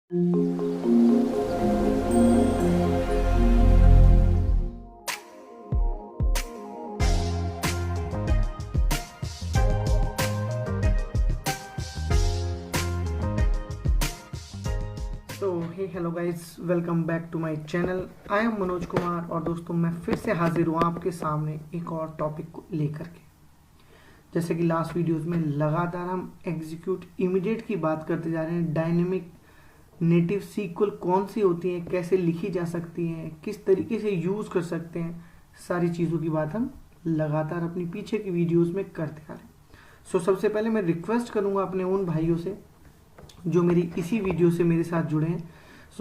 Hello guys, welcome back to my channel. I am Manoj Kumar और दोस्तों मैं फिर से हाजिर हूँ आपके सामने एक और टॉपिक को लेकर के। जैसे कि लास्ट वीडियोस में लगातार हम एग्जीक्यूट इमीडिएट की बात करते जा रहे हैं। डायनेमिक नेटिव सीक्वल कौन सी होती है, कैसे लिखी जा सकती है, किस तरीके से यूज़ कर सकते हैं, सारी चीज़ों की बात हम लगातार अपनी पीछे की वीडियोज़ में करते आ रहे हैं। सबसे पहले मैं रिक्वेस्ट करूँगा अपने उन भाइयों से जो मेरी इसी वीडियो से मेरे साथ जुड़े हैं।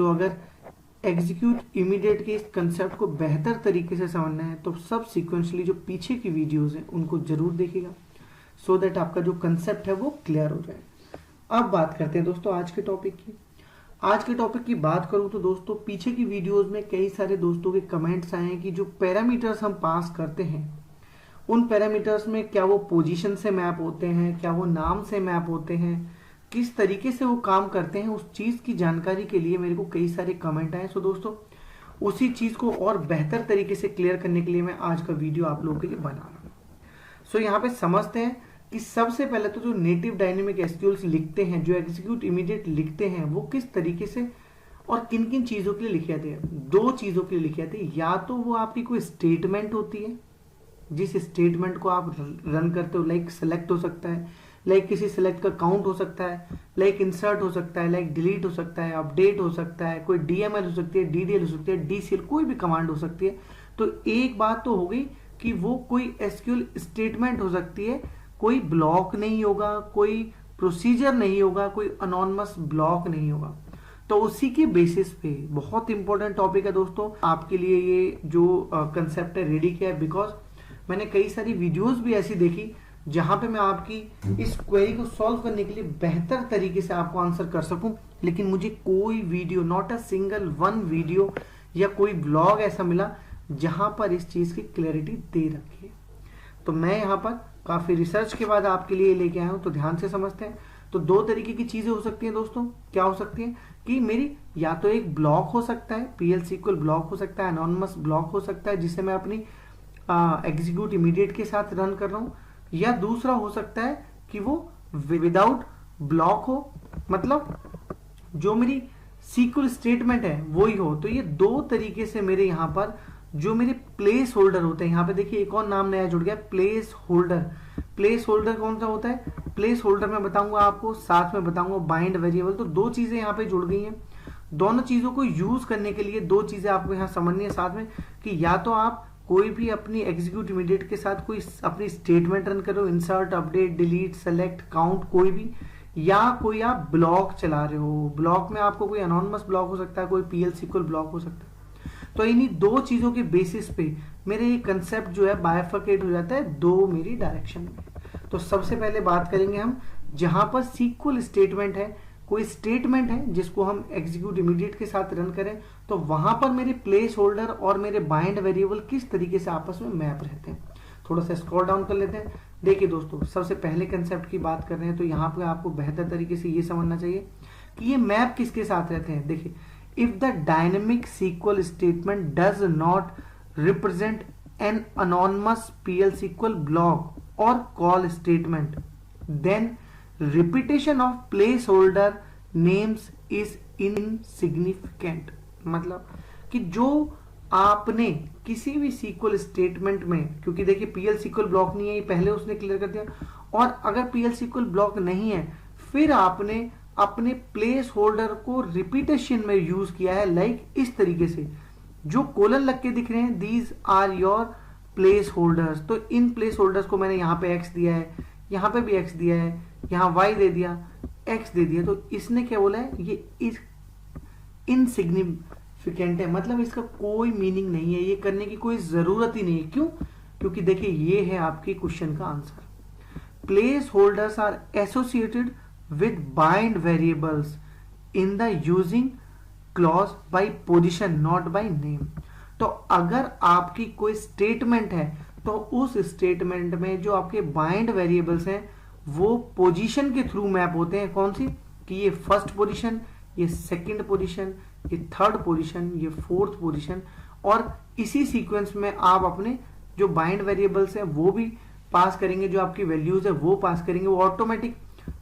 अगर एग्जीक्यूट इमीडिएट के इस कंसेप्ट को बेहतर तरीके से समझना है तो सब सीक्वेंशली जो पीछे की वीडियोस हैं उनको जरूर देखिएगा, सो दैट आपका जो कंसेप्ट है वो क्लियर हो जाए। अब बात करते हैं दोस्तों आज के टॉपिक की। आज के टॉपिक की बात करूं तो दोस्तों पीछे की वीडियोस में कई सारे दोस्तों के कमेंट्स आए हैं कि जो पैरामीटर्स हम पास करते हैं उन पैरामीटर्स में क्या वो पोजीशन से मैप होते हैं, क्या वो नाम से मैप होते हैं, किस तरीके से वो काम करते हैं, उस चीज़ की जानकारी के लिए मेरे को कई सारे कमेंट आए। दोस्तों उसी चीज़ को और बेहतर तरीके से क्लियर करने के लिए मैं आज का वीडियो आप लोगों के लिए बना रहा हूँ। यहाँ पे समझते हैं कि सबसे पहले तो जो नेटिव डायनेमिक एसक्यूएल्स लिखते हैं, जो एग्जीक्यूट इमीडिएट लिखते हैं, वो किस तरीके से और किन किन चीज़ों के लिए लिखे जाते हैं। दो चीज़ों के लिए लिखे जाते हैं। या तो वो आपकी कोई स्टेटमेंट होती है, जिस स्टेटमेंट को आप रन करते हो, लाइक सेलेक्ट हो सकता है, लाइक किसी सेलेक्ट का काउंट हो सकता है, लाइक इंसर्ट हो सकता है, लाइक डिलीट हो सकता है, अपडेट हो सकता है, कोई डीएमएल हो सकती है, डीडीएल हो सकती है, डीसीएल, कोई भी कमांड हो सकती है। तो एक बात तो हो गई कि वो कोई एसक्यूएल स्टेटमेंट हो सकती है, कोई ब्लॉक नहीं होगा, कोई प्रोसीजर नहीं होगा, कोई अनोनिमस ब्लॉक नहीं होगा। तो उसी के बेसिस पे बहुत इंपॉर्टेंट टॉपिक है दोस्तों, आपके लिए ये जो कंसेप्ट है रेडी किया है, बिकॉज मैंने कई सारी वीडियोस भी ऐसी देखी जहां पे मैं आपकी इस क्वेरी को सॉल्व करने के लिए बेहतर तरीके से आपको आंसर कर सकूं, लेकिन मुझे कोई video, not a single one video या कोई ब्लॉग ऐसा मिला जहां पर इस चीज की क्लैरिटी दे रखी है। तो मैं यहाँ पर काफी रिसर्च के बाद आपके लिए लेके आया हूं, तो ध्यान से समझते हैं। तो दो तरीके की चीजें हो सकती हैं दोस्तों। क्या हो सकती है कि मेरी या तो एक ब्लॉक हो सकता है, पीएल सीक्वल ब्लॉक हो सकता है, अनोनिमस ब्लॉक हो सकता है जिसे मैं अपनी एग्जीक्यूट इमीडिएट के साथ रन कर रहा हूं, या दूसरा हो सकता है कि वो विदाउट ब्लॉक हो, मतलब जो मेरी सीक्वल स्टेटमेंट है वही हो। तो ये दो तरीके से मेरे यहाँ पर जो मेरे प्लेस होल्डर होते हैं, यहाँ पे देखिए एक और नाम नया जुड़ गया, प्लेस होल्डर। प्लेस होल्डर कौन सा होता है? प्लेस होल्डर मैं बताऊंगा आपको, साथ में बताऊंगा बाइंड वेरिएबल। तो दो चीजें यहाँ पे जुड़ गई हैं। दोनों चीजों को यूज करने के लिए दो चीजें आपको यहाँ समझनी है साथ में, कि या तो आप कोई भी अपनी एग्जीक्यूट इमीडिएट के साथ कोई अपनी स्टेटमेंट रन करो, insert, update, delete, select, count, कोई भी, या कोई आप ब्लॉक चला रहे हो। ब्लॉक में आपको कोई अनोनिमस ब्लॉक हो सकता है, कोई पीएल सीक्वल ब्लॉक हो सकता है। तो इन्हीं दो चीजों के बेसिस पे मेरे ये कंसेप्ट जो है बाइफरकेट हो जाता है दो मेरी डायरेक्शन में। तो सबसे पहले बात करेंगे हम जहां पर सीक्वल स्टेटमेंट है, कोई स्टेटमेंट है जिसको हम एग्जीक्यूट इमीडिएट के साथ रन करें, तो वहां पर मेरे प्लेस होल्डर और मेरे बाइंड वेरिएबल किस तरीके से आपस में मैप रहते हैं। थोड़ा सा स्क्रॉल डाउन कर लेते हैं। देखिए दोस्तों, सबसे पहले कंसेप्ट की बात कर रहे हैं तो यहाँ पे आपको बेहतर तरीके से ये समझना चाहिए कि ये मैप किसके साथ रहते हैं। देखिए, if the dynamic SQL statement does not represent an anonymous PL SQL block और call statement, then repetition of placeholder names is insignificant. मतलब कि जो आपने किसी भी सीक्वल स्टेटमेंट में, क्योंकि देखिए पीएल सीक्वल ब्लॉक नहीं है, ये पहले उसने क्लियर कर दिया, और अगर पीएल सीक्वल ब्लॉक नहीं है फिर आपने अपने प्लेस होल्डर को रिपीटेशन में यूज किया है, लाइक इस तरीके से जो कोलन लग के दिख रहे हैं, these are your place holders. तो इन प्लेस होल्डर्स को मैंने यहाँ पे एक्स दिया है, यहाँ पे भी एक्स दिया है, यहाँ y दे दिया, x दे दिया। तो इसने क्या बोला है, ये इनसिग्निफिकेंट है, मतलब इसका कोई मीनिंग नहीं है, ये करने की कोई जरूरत ही नहीं है। क्यों? क्योंकि देखिए ये है आपके क्वेश्चन का answer. Place holders are associated with bind variables in the using clause by position not by name. तो अगर आपकी कोई स्टेटमेंट है तो उस स्टेटमेंट में जो आपके बाइंड वेरिएबल्स हैं वो पोजीशन के थ्रू मैप होते हैं। कौन सी? कि ये फर्स्ट पोजीशन, ये सेकंड पोजीशन, ये थर्ड पोजीशन, ये फोर्थ पोजीशन, और इसी सीक्वेंस में आप अपने जो बाइंड वेरिएबल्स हैं वो भी पास करेंगे, जो आपकी वैल्यूज है वो पास करेंगे। वो ऑटोमेटिक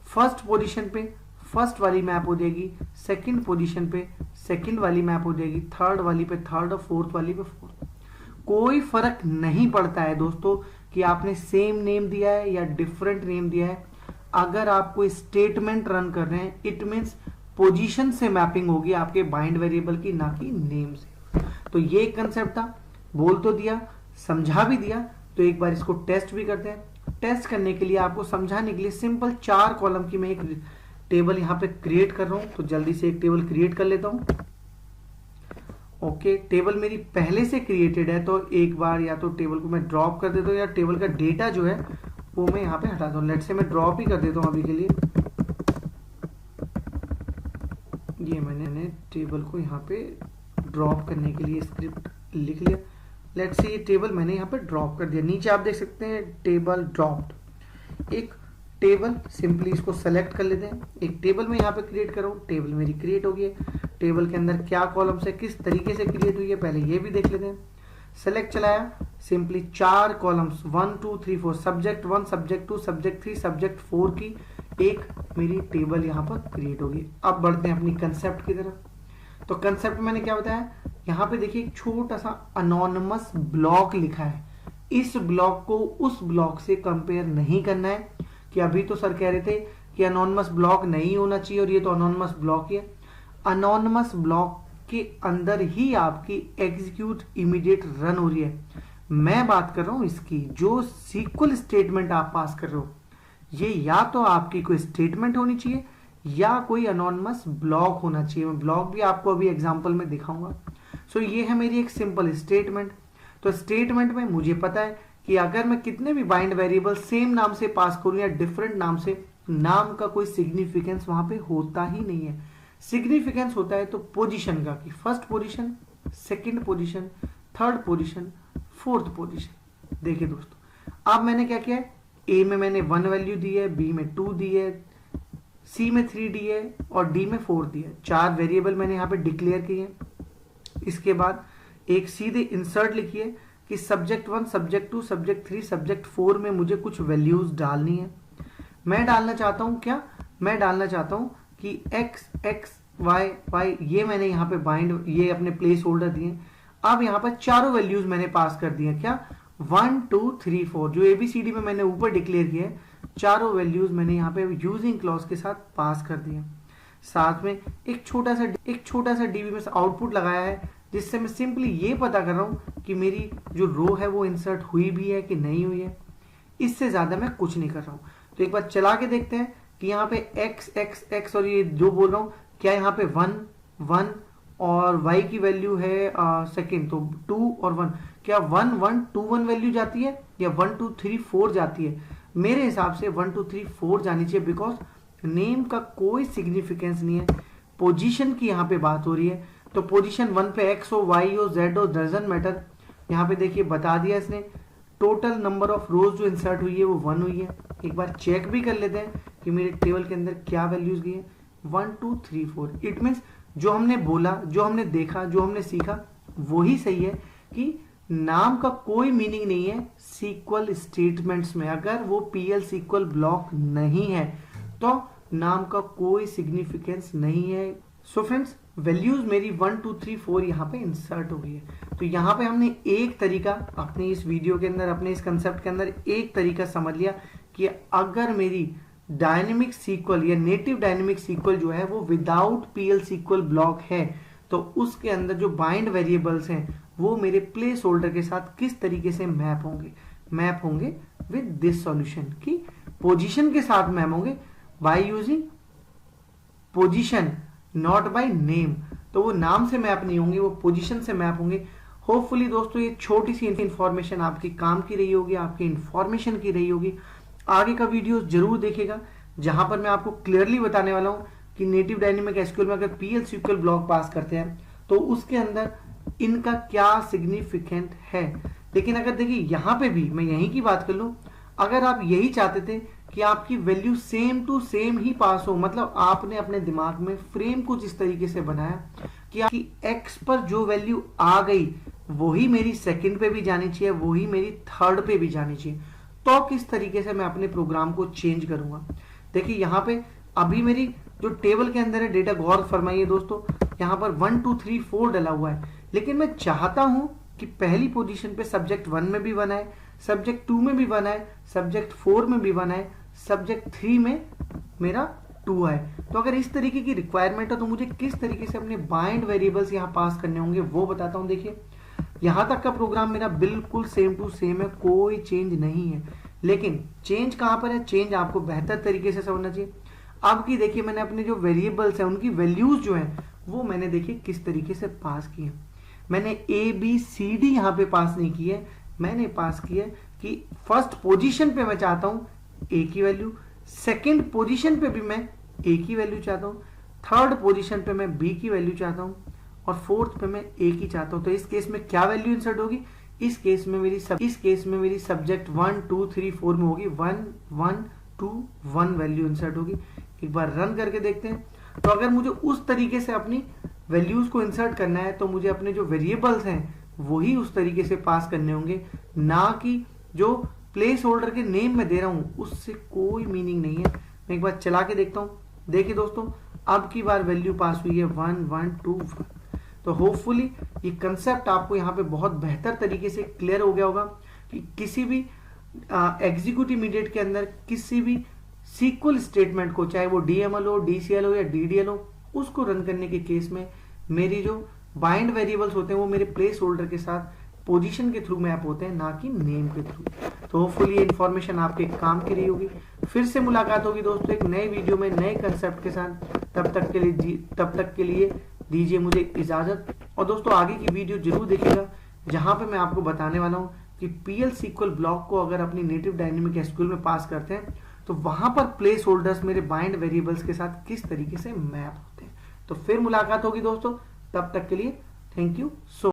फर्स्ट पोजीशन पे फर्स्ट वाली मैप हो जाएगी, सेकंड पोजीशन पे सेकंड वाली मैप हो जाएगी, थर्ड वाली पे थर्ड और फोर्थ वाली पे फोर्थ। कोई फर्क नहीं पड़ता है दोस्तों कि आपने सेम नेम दिया है या डिफरेंट नेम दिया है। अगर आप कोई स्टेटमेंट रन कर रहे हैं, इट मीन्स पोजीशन से मैपिंग होगी आपके बाइंड वेरिएबल की, ना कि नेम से। तो ये कंसेप्ट था, बोल तो दिया, समझा भी दिया। तो एक बार इसको टेस्ट भी करते हैं। टेस्ट करने के लिए, आपको समझाने के लिए सिंपल 4 कॉलम की मैं एक टेबल यहाँ पे क्रिएट कर रहा हूं। तो जल्दी से एक टेबल क्रिएट कर लेता हूं। ओके, टेबल मेरी पहले से क्रिएटेड है, तो एक बार या तो टेबल को मैं ड्रॉप कर देता हूँ या टेबल का डेटा जो है वो मैं यहाँ पे हटाता हूँ। लेट से मैं ड्रॉप ही कर देता हूँ अभी के लिए। ये मैंने टेबल को यहाँ पे ड्रॉप करने के लिए स्क्रिप्ट लिख लिया। लेट से ये टेबल मैंने यहाँ पे ड्रॉप कर दिया। नीचे आप देख सकते हैं टेबल ड्रॉप्ड। एक टेबल, सिंपली इसको सेलेक्ट कर लेते हैं। एक टेबल में यहाँ पे क्रिएट कर रहा हूँ। टेबल मेरी क्रिएट हो गई है। टेबल के अंदर क्या कॉलम्स है, किस तरीके से क्रिएट हुई है, पहले ये भी देख लेते हैं। सेलेक्ट चलाया, simply 4 columns 1 2 3 4 subject 1 subject 2 subject 3 subject 4 की एक मेरी टेबल यहाँ पर क्रिएट होगी। अब बढ़ते हैं अपनी कंसेप्ट की तरफ। तो कंसेप्ट मैंने क्या बताया, यहाँ पे देखिए एक छोटा सा अनोनिमस ब्लॉक लिखा है। इस ब्लॉक को उस ब्लॉक से कंपेयर नहीं करना है कि अभी तो सर कह रहे थे कि अनोनिमस ब्लॉक नहीं होना चाहिए और ये तो अनोनिमस ब्लॉक ही है। अनोनिमस ब्लॉक के अंदर ही आपकी एग्जीक्यूट इमीडिएट रन हो रही है। मैं बात कर रहा हूं इसकी, जो सीक्वल स्टेटमेंट आप पास कर रहे हो, ये या तो आपकी कोई स्टेटमेंट होनी चाहिए या कोई अनोनिमस ब्लॉक होना चाहिए। मैं ब्लॉक भी आपको अभी एग्जांपल में दिखाऊंगा। सो ये है मेरी एक सिंपल स्टेटमेंट। तो स्टेटमेंट में मुझे पता है कि अगर मैं कितने भी बाइंड वेरिएबल सेम नाम से पास करूं या डिफरेंट नाम से, नाम का कोई सिग्निफिकेंस वहां पे होता ही नहीं है। सिग्निफिकेंस होता है तो पोजीशन का, कि first position, second position, third position, fourth position. देखिए दोस्तों, अब मैंने क्या किया है, ए में मैंने 1 वैल्यू दी है, बी में 2 दी है, सी में 3 दी है और डी में 4 दी है। 4 वेरिएबल मैंने यहाँ पे डिक्लेयर किए हैं। इसके बाद एक सीधे इंसर्ट लिखिए कि सब्जेक्ट 1 सब्जेक्ट 2 सब्जेक्ट 3 सब्जेक्ट 4 में मुझे कुछ वैल्यूज डालनी है। मैं डालना चाहता हूं क्या, मैं डालना चाहता हूं कि x y y, ये मैंने यहाँ पे बाइंड, ये अपने प्लेस होल्डर दिए। अब यहाँ पर चारों वैल्यूज मैंने पास कर दिए। क्या, 1 2 3 4 जो ABCD में मैंने ऊपर डिक्लेयर किया है, चारों वैल्यूज मैंने यहाँ पे यूजिंग क्लॉज के साथ पास कर दिए। साथ में एक छोटा सा DB में आउटपुट लगाया है, जिससे मैं सिंपली ये पता कर रहा हूँ कि मेरी जो रो है वो इंसर्ट हुई भी है कि नहीं हुई है। इससे ज्यादा मैं कुछ नहीं कर रहा हूँ। तो एक बार चला के देखते हैं कि यहाँ पे x और ये जो बोल रहा हूँ, क्या यहाँ पे 1 1 और y की वैल्यू है सेकेंड, तो 2 और 1, क्या 1 1 2 1 वैल्यू जाती है या 1 2 3 4 जाती है? मेरे हिसाब से 1 2 3 4 जानी चाहिए, बिकॉज नेम का कोई सिग्निफिकेंस नहीं है। पोजीशन की यहाँ पे बात हो रही है, तो पोजीशन 1 पे x हो, y हो, z हो, डजंट मैटर। यहाँ पे देखिए बता दिया इसने, टोटल नंबर ऑफ रोज जो इंसर्ट हुई है वो 1 हुई है। एक बार चेक भी कर लेते हैं कि मेरे टेबल के अंदर क्या वैल्यूज गई है, 1 2 3 4। इट मीन्स जो हमने बोला, जो हमने देखा, जो हमने सीखा वही सही है कि नाम का कोई मीनिंग नहीं है सीक्वल स्टेटमेंट्स में। अगर वो PL सीक्वल ब्लॉक नहीं है तो नाम का कोई सिग्निफिकेंस नहीं है। सो फ्रेंड्स, वैल्यूज मेरी 1 2 3 4 यहाँ पे इंसर्ट हो गई है। तो यहाँ पे हमने एक तरीका अपने इस वीडियो के अंदर, अपने इस कंसेप्ट के अंदर एक तरीका समझ लिया कि अगर मेरी डायनेमिक सीक्वल या नेटिव डायनेमिक सीक्वल जो है वो विदाउट PL सीक्वल ब्लॉक है, तो उसके अंदर जो बाइंड वेरिएबल्स हैं वो मेरे प्लेस होल्डर के साथ किस तरीके से मैप होंगे विद दिस सॉल्यूशन, की पोजीशन के साथ मैप होंगे by using position, not by name. तो वो नाम से मैप नहीं होंगे, वो पोजीशन से मैप होंगे। होपफुली दोस्तों ये छोटी सी इंफॉर्मेशन आपकी काम की रही होगी, आपकी इंफॉर्मेशन की रही होगी। आगे का वीडियो जरूर देखेगा जहां पर मैं आपको क्लियरली बताने वाला हूं कि नेटिव डायनेमिक एसक्यूएल में अगर PL सीक्वल ब्लॉक पास करते हैं तो उसके अंदर इनका क्या सिग्निफिकेंट है। लेकिन अगर देखिए यहाँ पे भी मैं यहीं की बात कर लूं, अगर आप यही चाहते थे कि आपकी वैल्यू सेम टू सेम ही पास हो। मतलब आपने अपने दिमाग में फ्रेम कुछ इस तरीके से बनाया कि आपकी एक्स पर जो वैल्यू आ गई वही मेरी सेकंड पे भी जानी चाहिए, वही मेरी थर्ड पे भी जानी चाहिए। तो किस तरीके से मैं अपने प्रोग्राम को चेंज करूंगा। देखिए यहाँ पे अभी मेरी जो टेबल के अंदर है डेटा, गौर फरमाइए दोस्तों, यहाँ पर 1 2 3 4 डला हुआ है, लेकिन मैं चाहता हूं कि पहली पोजीशन पे सब्जेक्ट 1 में भी 1 आए, सब्जेक्ट 2 में भी 1 आए, सब्जेक्ट 4 में भी 1 आए, सब्जेक्ट 3 में मेरा 2 आए। तो अगर इस तरीके की रिक्वायरमेंट है तो मुझे किस तरीके से अपने बाइंड वेरिएबल्स यहाँ पास करने होंगे वो बताता हूं। देखिए यहां तक का प्रोग्राम मेरा बिल्कुल सेम टू सेम है, कोई चेंज नहीं है, लेकिन चेंज कहां पर है, चेंज आपको बेहतर तरीके से समझना चाहिए। अब की देखिए मैंने अपने जो वेरिएबल्स हैं उनकी वैल्यूज जो हैं वो मैंने देखिए किस तरीके से पास की है। मैंने ए बी सी डी यहाँ पे पास नहीं की है, मैंने पास की है कि फर्स्ट पोजीशन पे मैं चाहता हूं ए की वैल्यू, सेकंड पोजीशन पे भी मैं ए की वैल्यू चाहता हूं, थर्ड पोजीशन पे मैं बी की वैल्यू चाहता हूं और फोर्थ पे मैं ए की चाहता हूं। तो इस केस में क्या वैल्यू इंसर्ट होगी, इस केस में मेरी सब्जेक्ट 1 2 3 4 में होगी 1 1 2 1 वैल्यू इंसर्ट होगी। एक बार रन करके देखते हैं। तो अगर मुझे उस तरीके से अपनी वैल्यूज को इंसर्ट करना है तो मुझे अपने जो वेरिएबल्स हैं वही उस तरीके से पास करने होंगे, ना कि जो प्लेस होल्डर के नेम में दे रहा हूं उससे कोई मीनिंग नहीं है। मैं एक बार चला के देखता हूं। देखिए दोस्तों अब की बार वैल्यू पास हुई है 1 1 2 1। तो होपफुली ये कंसेप्ट आपको यहाँ पे बहुत बेहतर तरीके से क्लियर हो गया होगा कि किसी भी एग्जीक्यूटिव इमीडिएट के अंदर किसी भी सीक्वल स्टेटमेंट को, चाहे वो डीएमएल हो, डीसीएल हो या डीडीएल हो, उसको रन करने के केस में मेरी जो बाइंड वेरिएबल्स होते हैं वो मेरे प्लेस होल्डर के साथ पोजीशन के थ्रू मैप होते हैं, ना कि नेम के थ्रू। तो होपफुली ये इन्फॉर्मेशन आपके काम की रही होगी। फिर से मुलाकात होगी दोस्तों एक नए वीडियो में नए कंसेप्ट के साथ। तब तक के लिए दीजिए मुझे इजाजत। और दोस्तों आगे की वीडियो जरूर देखिएगा जहां पे मैं आपको बताने वाला हूं कि पीएल सीक्वल ब्लॉक को अगर अपनी नेटिव डायनेमिक एसक्यूएल में पास करते हैं तो वहां पर प्लेस होल्डर्स मेरे बाइंड वेरिएबल्स के साथ किस तरीके से मैप होते हैं। तो फिर मुलाकात होगी दोस्तों, तब तक के लिए थैंक यू सो